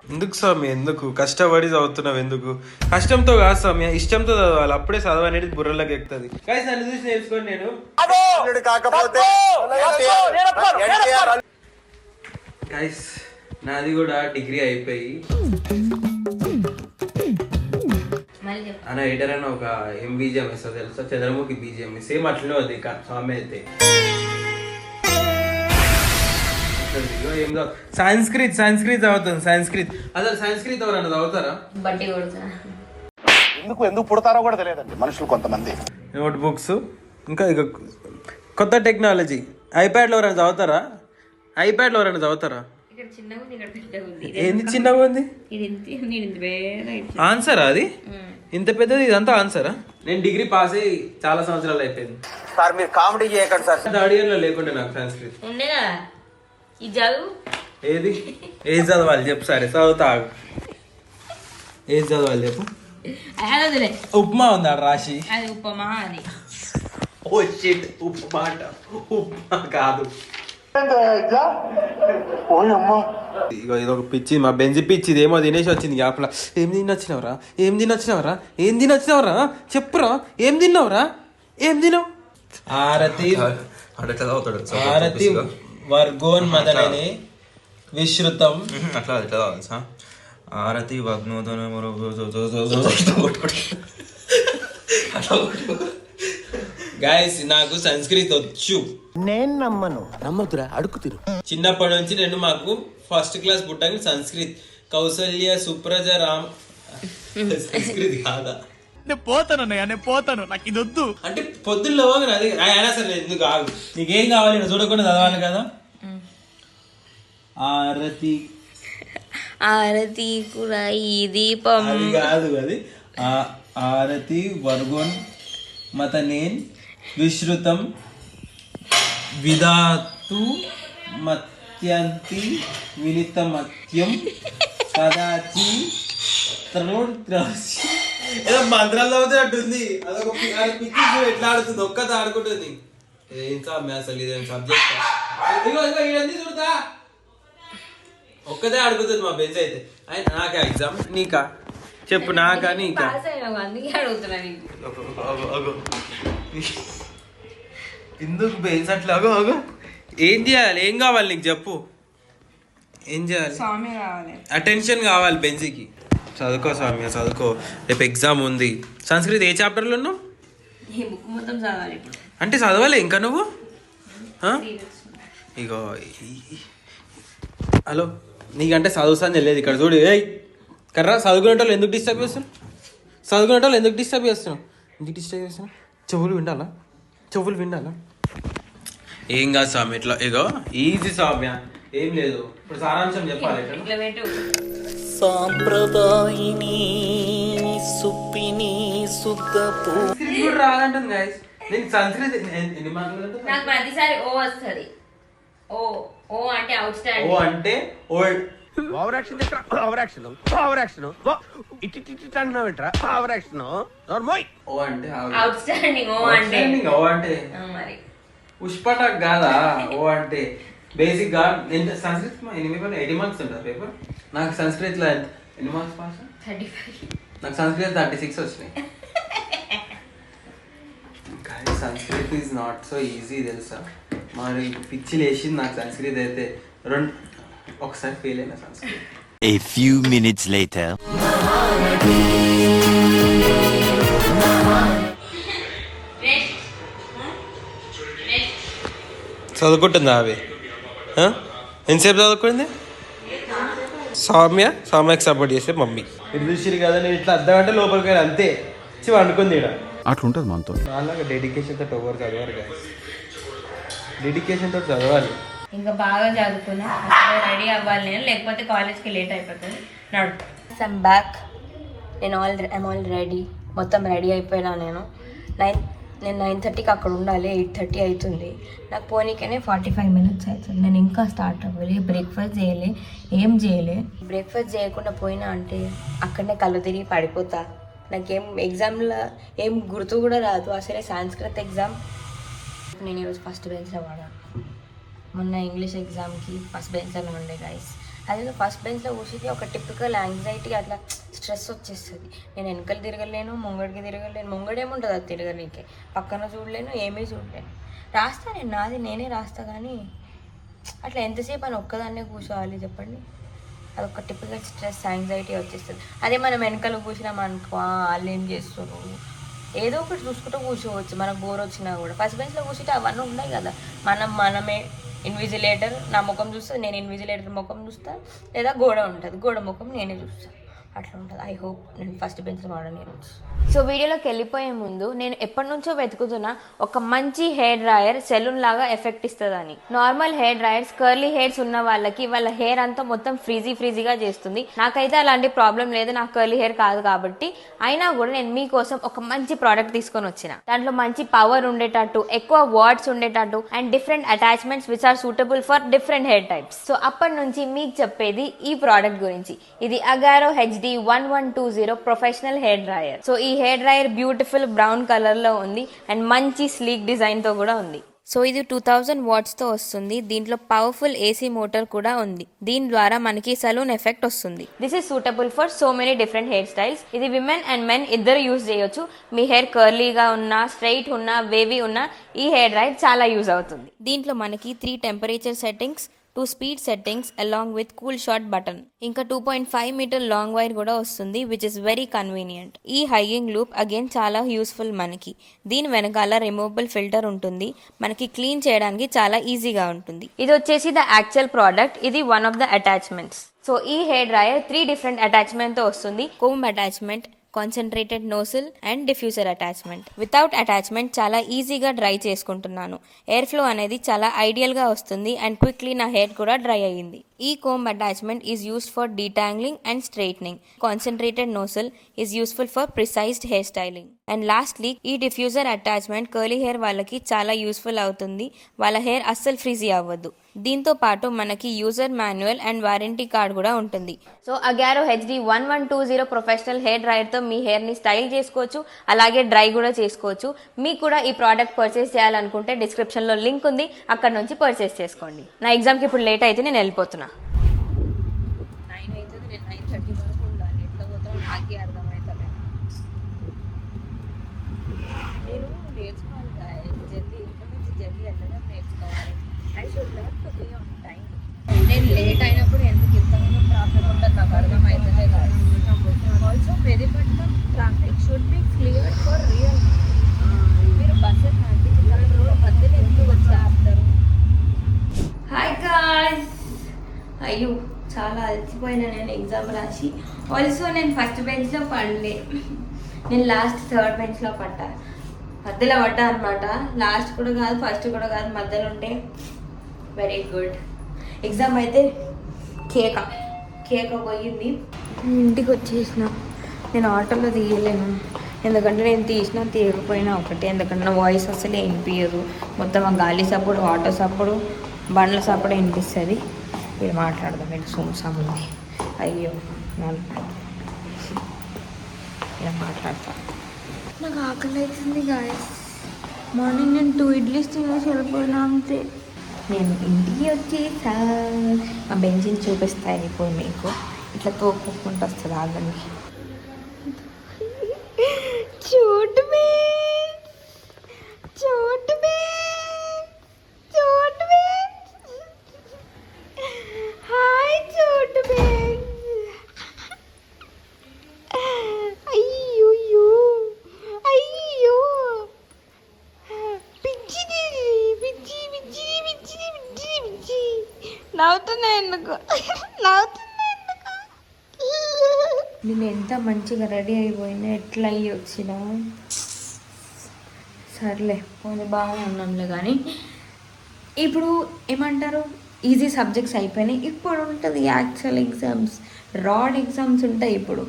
ఎందుకు సౌమ్య, ఎందుకు కష్టపడి చదువుతున్నావు? ఎందుకు కష్టంతో కాదు సౌమ్య, ఇష్టంతో చదవాలి. అప్పుడే చదువు అనేది బుర్రలోకి ఎక్కుతుంది. గైస్ నన్ను చూసి నేర్చుకోండి. నేను గైస్ నాది కూడా డిగ్రీ అయిపోయి అన్న ఎయిటర్ అని ఒక ఎంబీజిఎం ఇస్తా తెలుసా, చంద్రముఖి బీజిఎం సేమ్ అట్లనే ఉంది సౌమ్య అయితే. సంస్కృత్ చదువుతుంది. సంస్కృత్ అసలు సంస్కృత్ ఎవరన్నా చదువుతారా? ఎందుకు పుడతారో కూడా తెలియదండి మనుషులు కొంతమంది. నోట్ బుక్స్ ఇంకా ఇక కొత్త టెక్నాలజీ ఐప్యాడ్లో ఎవరైనా చదువుతారా? ఏంది చిన్నగా ఉంది? ఆన్సరా అది? ఇంత పెద్దది ఇదంతా ఆన్సరా? నేను డిగ్రీ పాస్ అయ్యి చాలా సంవత్సరాలు అయిపోయింది సార్. మీరు కామెడీ చేయకండి సార్. థర్డ్ ఇయర్ లో లేకుంటే నాకు సంస్కృత్ ఏది ఏది చదవాలి చెప్పు. సరే చదువుతా. ఏది చదవాలి చెప్పు. ఉప్మా ఉంది ఆడ రాశి. ఓ షిట్, ఉప్మా అంట. ఉప్మా కాదు. ఇగో ఇదొక పిచ్చి, మా బెంజి పిచ్చి. ఇదేమో తినేసి వచ్చింది గ్యాప్లా. ఏం తినొచ్చినవరా చెప్పురా. ఏం తిన్నావు? ఆరతి వర్గోన్ మదనని విశ్రుతం. అట్లా ఆరతి వగ్నోదన గైస్ నాకు సంస్కృత్ వచ్చు. నేను నమ్మదురా అడుగు తిరు. చిన్నప్పటి నుంచి నేను మాకు ఫస్ట్ క్లాస్ పుట్టాక సంస్కృత్. కౌసల్య సుప్రజ రామ్. సంస్కృత్ కాదా? నేను పోతాను నాకు ఇది వద్దు అంటే పొద్దుల్లో అది అయినా సరే ఎందుకు కాదు. నీకేం కావాలి నేను చూడకుండా చదవాలి కదా. ఆరతి కూడా ఈ దీపం అది కాదు. అది ఆరతి వర్గోన్ మతనేన్ విశ్రుతం విధాతు మత్యంతి వినితమత్యం కదాచి త్రోద్రాసి. ఏదో మంత్రాలు అవుతున్నట్టుంది. అదొక పిచ్చి ఎట్లా ఆడుతుంది, ఒక్కత ఆడుకుంటుంది. ఇంకా అసలు ఇదేం సబ్జెక్ట్. ఇగో ఇవన్నీ చూడతా ఒక్కదే అడుగుతుంది మా బెంచ్ అయితే. నాకా ఎగ్జామ్ నీకా చెప్పు? నాకా నీకా? ఎందుకు బెంచ్ అట్లా? అగో ఏం చేయాలి? ఏం కావాలి నీకు చెప్పు. ఏం చేయాలి? అటెన్షన్ కావాలి బెంచ్కి. చదువుకో సౌమ్య చదువుకో, రేపు ఎగ్జామ్ ఉంది. సంస్కృత్ ఏ చాప్టర్లో ఉన్నావు? అంటే చదవాలి ఇంకా నువ్వు? ఇగో హలో, నీకంటే చదువుతాను తెలియదు. ఇక్కడ చూడు. ఏయ్ కర్రా, చదువుకునే వాళ్ళు ఎందుకు డిస్టర్బ్ చేస్తున్నావు? ఎందుకు డిస్టర్బ్ చేస్తున్నావు? చెవులు వినాలా? ఏం కాదు స్వామి. ఇట్లా ఇగో ఈజీ సౌమ్య, ఏం లేదు. ఇప్పుడు సారాంశం చెప్పాలి. సాంప్రదాయిని సుప్పిని సుద్దపు రాదంటుంది గైస్. నేను సంస్కృత్ ఎన్ని మాటలు నాకు ప్రతిసారి ఓ వస్తుంది. ఓ అంటే అవుట్ స్టాండింగ్. ఓ అంటే old. Over action over action. O అంటే అవుట్ స్టాండింగ్. ఓ అంటే మరి పుష్పటక్ కాదా? ఓ అంటే బేసిక్ గా సంస్కృత్ 80 మార్క్స్ ఉంటుంది పేపర్. నాకు సంస్కృత్ లో ఎన్ని మార్క్స్ పాస్? 35. నాకు సంస్కృత్ 36 వచ్చినాయి. కానీ Sanskrit is not so easy తెలుసా. మరి పిచ్చి లేచింది నాకు సంస్కృత్ అయితే. ఒకసారి ఫెయిల్ అయినా Sanskrit. A few minutes later. చదువుకుంటుందా అవి? ఎంతసేపు చదువుకుంది సౌమ్యకి సపోర్ట్ చేస్తే మమ్మీ. మీరు చూసిరు కదా, నేను ఇట్లా అర్ధగంట లోపలికి వెళ్ళి అంతే అనుకుంది. ఇక్కడ అట్లుంటది మనతో. అలాగే డెడికేషన్తో ఎవరు చదవాలి కదా. డెడికేషన్తో చదవాలి. ఇంకా బాగా చదువుకున్నా రెడీ అవ్వాలి నేను, లేకపోతే కాలేజ్కి లేట్ అయిపోతుంది. నడు బ్యాక్. I'm all ready. మొత్తం రెడీ అయిపోయినా. నేను 9:30కి అక్కడ ఉండాలి. 8:30 అవుతుంది. నాకు పోనీకనే 45 minutes అవుతుంది. నేను ఇంకా స్టార్ట్ అవ్వాలి. బ్రేక్ఫాస్ట్ చేయలే, ఏం చేయలే. బ్రేక్ఫాస్ట్ చేయకుండా పోయినా అంటే అక్కడనే కళ్ళు తిరిగి పడిపోతా. నాకేం ఎగ్జామ్లో ఏం గుర్తు కూడా రాదు. అసలే సంస్కృత్ ఎగ్జామ్. నేను ఈరోజు ఫస్ట్ బెంచ్లో వాడాను. మొన్న ఇంగ్లీష్ ఎగ్జామ్కి ఫస్ట్ బెంచ్లో ఉండే గైస్. అదే ఫస్ట్ బెంచ్లో కూర్చుంటే ఒక టిపికల్ యాంగ్జైటీ అట్లా స్ట్రెస్ వచ్చేస్తుంది. నేను వెనకలు తిరగలేను, ముంగడికి తిరగలేను. ముంగడేముంటుంది అది తిరగనీకే, పక్కన చూడలేను, ఏమీ చూడలేను. రాస్తా నేను నాది నేనే రాస్తా, కానీ అట్లా ఎంతసేపు అని ఒక్కదాన్నే కూర్చోవాలి చెప్పండి. అదొక టిపికల్ స్ట్రెస్ యాంగ్జైటీ వచ్చేస్తుంది. అదే మనం వెనకలు కూర్చున్నాం అనుకో, వాళ్ళు ఏం చేస్తున్నారు ఏదో ఒకటి చూసుకుంటూ కూర్చోవచ్చు మనకు బోర్ వచ్చినా కూడా. ఫస్ట్ బెంచ్లో కూర్చుంటే అవన్నీ ఉన్నాయి కదా, మనమే ఇన్విజిలేటర్, నా ముఖం చూస్తుంది, నేను ఇన్విజిలేటర్ ముఖం చూస్తా, లేదా గోడ ఉంటుంది, గోడ ముఖం నేనే చూస్తాను, అట్లా ఉంటుంది. ఐ హోప్ నేను ఫస్ట్ బెంచ్లో వాడని ఈరోజు. సో వీడియోలోకి వెళ్ళిపోయే ముందు నేను ఎప్పటి నుంచో వెతుకుతున్నా ఒక మంచి హెయిర్ డ్రాయర్ సెలూన్ లాగా ఎఫెక్ట్ ఇస్తుందని. Normal hair drawers curly hairs ఉన్న వాళ్ళకి వాళ్ళ హెయిర్ అంతా మొత్తం ఫ్రీజీగా చేస్తుంది. నాకైతే అలాంటి ప్రాబ్లం లేదు, నాకు కర్లీ హెయిర్ కాదు కాబట్టి. అయినా కూడా నేను మీకోసం ఒక మంచి ప్రోడక్ట్ తీసుకొని వచ్చిన. దాంట్లో మంచి పవర్ ఉండేటట్టు, ఎక్కువ వాట్స్ ఉండేటట్టు and different attachments which are suitable for different hair types. So అప్పటి నుంచి మీకు చెప్పేది ఈ ప్రోడక్ట్ గురించి. ఇది Agaro HD 1120 professional hair dryer. So ఈ hair dryer beautiful brown colour లో ఉంది అండ్ మంచి స్లీక్ డిజైన్ తో కూడా ఉంది. సో ఇది 2000 వాట్స్ తో వస్తుంది. దీంట్లో పవర్ఫుల్ AC మోటార్ కూడా ఉంది. దీని ద్వారా మనకి సలూన్ ఎఫెక్ట్ వస్తుంది. This is suitable for so many different hair styles. ఇది విమెన్ అండ్ మెన్ ఇద్దరు యూజ్ చేయొచ్చు. మీ హెయిర్ కర్లీగా ఉన్నా, స్ట్రైట్ ఉన్నా, వేవీ ఉన్నా ఈ హెయిర్ డ్రైయర్ చాలా యూజ్ అవుతుంది. దీంట్లో మనకి 3 temperature settings, 2 speed settings along with cool shot button, ఇంకా 2.5 మీటర్ లాంగ్ వైర్ కూడా వస్తుంది విచ్ ఇస్ వెరీ కన్వీనియంట్. ఈ హైయింగ్ లూప్ అగైన్ చాలా యూస్ఫుల్ మనకి. దీని వెనకాల రిమూవబుల్ ఫిల్టర్ ఉంటుంది, మనకి క్లీన్ చేయడానికి చాలా ఈజీగా ఉంటుంది. ఇది వచ్చేసి ద యాక్చువల్ ప్రోడక్ట్, ఇది one of the attachments. So ఈ హెయిర్ డ్రైయర్ 3 డిఫరెంట్ అటాచ్మెంట్ తో వస్తుంది. Comb attachment, concentrated nozzle and diffuser attachment. Without attachment చాలా ఈజీగా డ్రై చేసుకుంటున్నాను. ఎయిర్ ఫ్లో అనేది చాలా ఐడియల్ గా వస్తుంది అండ్ క్విక్లీ నా హెయిర్ కూడా డ్రై అయ్యింది. ఈ comb attachment is used for detangling and straightening. Concentrated nozzle is useful for precised hair styling. And lastly ఈ డిఫ్యూజర్ అటాచ్మెంట్ కర్లీ హెయిర్ వాళ్ళకి చాలా యూస్ఫుల్ అవుతుంది. వాళ్ళ హెయిర్ అస్సలు ఫ్రీజీ అవ్వద్దు. దీంతో పాటు మనకి user manual and warranty card కూడా ఉంటుంది. So Agaro HD 1120 professional hair dryer తో మీ హెయిర్ ని స్టైల్ చేసుకోవచ్చు, అలాగే డ్రై కూడా చేసుకోవచ్చు. మీకు కూడా ఈ ప్రోడక్ట్ పర్చేస్ చేయాలనుకుంటే డిస్క్రిప్షన్ లో లింక్ ఉంది, అక్కడ నుంచి పర్చేస్ చేసుకోండి. నా ఎగ్జామ్ కి ఇప్పుడు లేట్ అయితే నేను వెళ్ళిపోతున్నా. 9 అవుతుంది, నేను 9:30 వరకు ఉండాలి. ఎట్లా పోతామో నాకే అర్థమవుతుంది. నేను నేర్చుకోవాలి జల్దీ, ఇప్పటి నుంచి జల్దీ వెళ్ళడం నేర్చుకోవాలి. I should learn to be on time. నేను లేట్ అయినప్పుడు ఎందుకు ఇంతమంది ట్రాఫిక్ ఉంటుంది నాకు అర్థమవుతుందే కాదు. Also Mehdipatnam traffic should be clear for real. మీరు బస్సెస్ నడిపించిన మధ్యలో ఎందుకు వచ్చి ఆపుతారు? హాయ్ గాయ్స్, అయ్యో చాలా అలసిపోయినా నేను ఎగ్జామ్ రాసి. ఆల్సో నేను ఫస్ట్ బెంచ్లో పడలే, నేను లాస్ట్ థర్డ్ బెంచ్లో పడ్డా. మధ్యలో పడ్డా అనమాట. లాస్ట్ కూడా కాదు, ఫస్ట్ కూడా కాదు, మధ్యలో ఉంటే వెరీ గుడ్. ఎగ్జామ్ అయితే కేక పోయింది. ఇంటికి వచ్చేసిన. నేను ఆటోలో తీయలేను, ఎందుకంటే నేను తీయకపోయినా ఒకటి, ఎందుకంటే నా వాయిస్ అసలు వినిపించదు. మొత్తం ఆ గాలి సప్పుడు, ఆటో సప్పుడు, బండ్ల సప్పుడు వినిపిస్తుంది. మీరు మాట్లాడదాం, నేను సోమసాం ఉంది. అయ్యో ఇలా మాట్లాడతా. నాకు ఆకలి అవుతుంది గాయస్. మార్నింగ్ నేను 2 ఇడ్లీస్ తినేసి వెళ్ళిపోయినా అంతే. నేను ఇంటికి వచ్చేసా. మా బెంచిని చూపిస్తాను ఇప్పుడు మీకు. ఇట్లా తోక్కుంటూ వస్తుంది ఆగండి. చూడు హాయ్ చూడు. అయ్యో పిచ్చి నవ్వుతున్నా ఎందుకు? నేను ఎంత మంచిగా రెడీ అయిపోయినా, ఎట్లా అయ్యి వచ్చినా సర్లే పోనీ బాగానే ఉన్నాంలే. కానీ ఇప్పుడు ఏమంటారు, ఈజీ సబ్జెక్ట్స్ అయిపోయినాయి. ఇప్పుడు ఉంటుంది యాక్చువల్ ఎగ్జామ్స్, రాడ్ ఎగ్జామ్స్ ఉంటాయి ఇప్పుడు.